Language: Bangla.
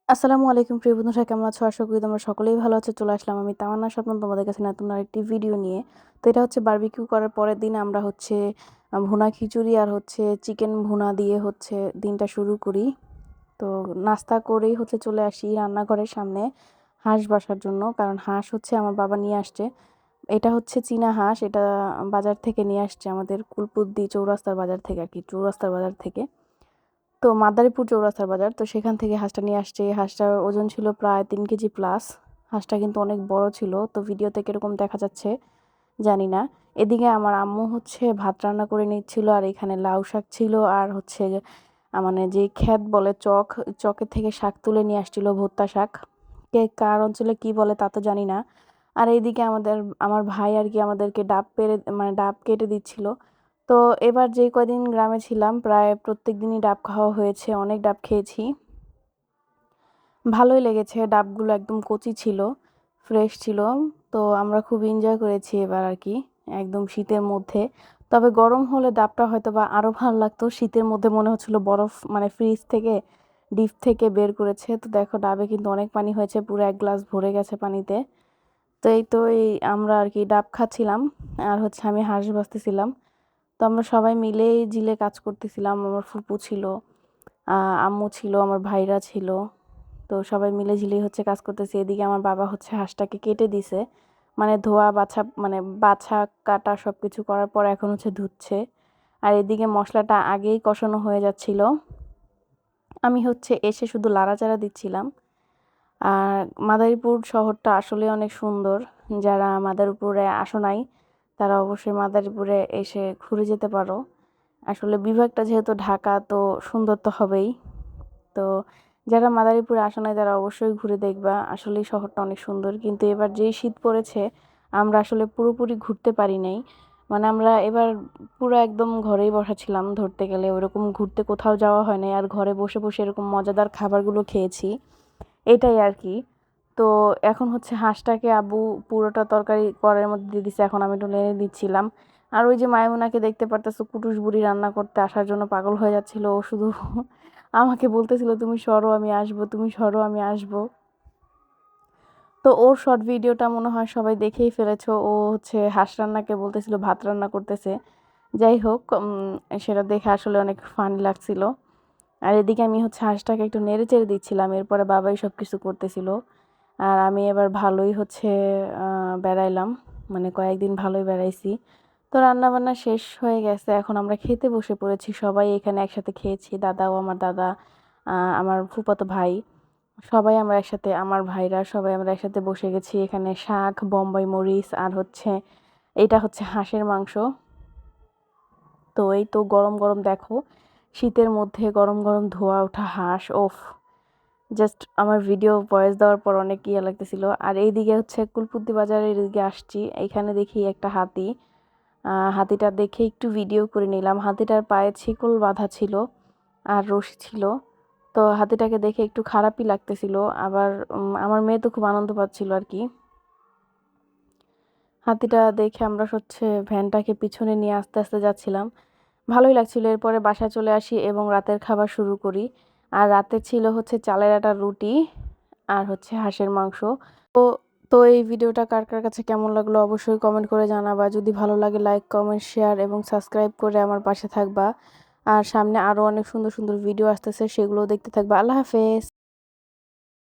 আসসালামু আলাইকুম প্রিয় বন্ধুরা, কেমন আছো? আশা করি তোমরা সকলেই ভালো আছো। চলে আসলাম আমি তামান্না স্বপ্ন তোমাদের কাছে নতুন আরেকটি ভিডিও নিয়ে। তো এটা হচ্ছে বারবিকিউ করার পরের দিন আমরা হচ্ছে ভুনা খিচুড়ি আর হচ্ছে চিকেন ভুনা দিয়ে হচ্ছে দিনটা শুরু করি। তো নাস্তা করেই হচ্ছে চলে আসি রান্নাঘরের সামনে হাঁস বাসার জন্য, কারণ হাঁস হচ্ছে আমার বাবা নিয়ে আসছে। এটা হচ্ছে চীনা হাঁস, এটা বাজার থেকে নিয়ে আসছে আমাদের কুলপুদ্দি চৌরাস্তার বাজার থেকে, আর কি চৌরাস্তার বাজার থেকে। তো মাদারীপুর চৌরাস্তার বাজার, তো সেখান থেকে হাঁসটা নিয়ে আসছে। হাঁসটার ওজন ছিল প্রায় 3 কেজি প্লাস। হাঁসটা কিন্তু অনেক বড় ছিল, তো ভিডিওতে কিরকম দেখা যাচ্ছে জানি না। এদিকে আমার আম্মু হচ্ছে ভাত রান্না করে নিচ্ছিল, আর এখানে লাউ শাক ছিল, আর হচ্ছে মানে যে ক্ষেত বলে চকের থেকে শাক তুলে নিয়ে আসছিল, ভুট্টা শাক। কে কার অঞ্চলে কি বলে তা তো জানি না। আর এইদিকে আমার ভাই আর কি আমাদেরকে ডাব পেড়ে মানে ডাব কেটে দিচ্ছিল। তো এবার যে কয়দিন গ্রামে ছিলাম প্রায় প্রত্যেক দিনই ডাব খাওয়া হয়েছে, অনেক ডাব খেয়েছি। ভালোই লেগেছে, ডাবগুলো একদম কচি ছিল, ফ্রেশ ছিল। তো আমরা খুব এনজয় করেছি এবার আর কি, একদম শীতের মধ্যে। তবে গরম হলে ডাবটা হয়তো বা আরো ভালো লাগতো, শীতের মধ্যে মনে হচ্ছিল বরফ মানে ফ্রিজ থেকে ডিপ থেকে বের করেছে। তো দেখো ডাবে কিন্তু অনেক পানি হয়েছে, পুরো 1 গ্লাস ভরে গেছে পানিতে। তো এই আমরা আর কি ডাব খাচ্ছিলাম, আর হচ্ছে আমি হাঁস ভাজতেছিলাম। তো আমরা সবাই মিলেই জিলে কাজ করতেছিলাম। আমার ফুপু ছিল, আম্মু ছিল, আমার ভাইরা ছিল। তো সবাই মিলে ঝিলেই হচ্ছে কাজ করতেছি। এদিকে আমার বাবা হচ্ছে হাঁসটাকে কেটে দিছে, মানে ধোয়া বাছা মানে বাছা কাটা সবকিছু করার পর এখন হচ্ছে ধুচ্ছে। আর এদিকে মশলাটা আগেই কষানো হয়ে যাচ্ছিল, আমি হচ্ছে এসে শুধু লাড়াচাড়া দিচ্ছিলাম। আর মাদারীপুর শহরটা আসলে অনেক সুন্দর। যারা মাদারীপুরে আসো নাই তারা অবশ্যই মাদারীপুরে এসে ঘুরে যেতে পারো। আসলে বিভাগটা যেহেতু ঢাকা, তো সুন্দর তো হবেই। তো যারা মাদারীপুরে আসো নাই তারা অবশ্যই ঘুরে দেখবা, আসলেই শহরটা অনেক সুন্দর। কিন্তু এবার যেই শীত পড়েছে আমরা আসলে পুরোপুরি ঘুরতে পারি নাই। মানে আমরা এবার পুরো একদম ঘরেই বসা ছিলাম, ধরতে গেলে ওরকম ঘুরতে কোথাও যাওয়া হয় নাই, আর ঘরে বসে বসে এরকম মজাদার খাবারগুলো খেয়েছি, এটাই আর কি। তো এখন হচ্ছে হাঁসটাকে আব্বু পুরোটা তরকারি কড়াইয়ের মধ্যে দিয়ে দিছে, এখন আমি একটু নেড়ে দিচ্ছিলাম। আর ওই যে মায়মুনাকে দেখতে পারতেছো, কুটুস বুড়ি রান্না করতে আসার জন্য পাগল হয়ে যাচ্ছিল। ও শুধু আমাকে বলতেছিল তুমি সরো আমি আসবো, তুমি সরো আমি আসবো। তো ওর শর্ট ভিডিওটা মনে হয় সবাই দেখেই ফেলেছো, ও হচ্ছে হাঁস রান্নাকে বলতেছিল ভাত রান্না করতেছে। যাই হোক, সেটা দেখে আসলে অনেক ফানি লাগছিল। আর এদিকে আমি হচ্ছে হাঁসটাকে একটু নেড়ে চেড়ে দিচ্ছিলাম, এরপরে বাবাই সব কিছু করতেছিল। আর আমি এবার ভালোই হচ্ছে বেড়াইলাম, মানে কয়েকদিন ভালোই বেড়াইছি। তো রান্না বান্না শেষ হয়ে গেছে, এখন আমরা খেতে বসে পড়েছি। সবাই এখানে একসাথে খেয়েছি, দাদাও, আমার দাদা, আমার ফুফাতো ভাই, সবাই আমরা একসাথে, আমার ভাইরা সবাই আমরা একসাথে বসে গেছি। এখানে শাক, বোম্বাই মরিচ, আর হচ্ছে এটা হচ্ছে হাঁসের মাংস। তো এই তো গরম গরম দেখো, শীতের মধ্যে গরম গরম ধোয়া ওঠা হাঁস, ওফ, জাস্ট আমার ভিডিও ভয়েস দেওয়ার পর অনেক ইয়ে লাগতেছিল। আর এইদিকে হচ্ছে কুলপুদ্দি বাজারের এদিকে আসছি, এইখানে দেখি একটা হাতি। হাতিটা দেখে একটু ভিডিও করে নিলাম। হাতিটার পায়ে ছিকল বাঁধা ছিল আর রশি ছিল। তো হাতিটাকে দেখে একটু খারাপই লাগতেছিল, আবার আমার মেয়ে তো খুব আনন্দ পাচ্ছিল আর কি। হাতিটা দেখে আমরা হচ্ছে ভ্যানটাকে পিছনে নিয়ে আস্তে আস্তে যাচ্ছিলাম, ভালোই লাগছিল। এরপরে বাসায় চলে আসি এবং রাতের খাবার শুরু করি। আর রাতে ছিল হচ্ছে চালের আটার রুটি আর হচ্ছে হাঁসের মাংস। তো তো এই ভিডিওটা কার কার কাছে কেমন লাগলো অবশ্যই কমেন্ট করে জানাবা। যদি ভালো লাগে লাইক, কমেন্ট, শেয়ার এবং সাবস্ক্রাইব করে আমার পাশে থাকবা। আর সামনে আরো অনেক সুন্দর সুন্দর ভিডিও আসতেছে, সেগুলো দেখতে থাকবা। আল্লাহ হাফেজ।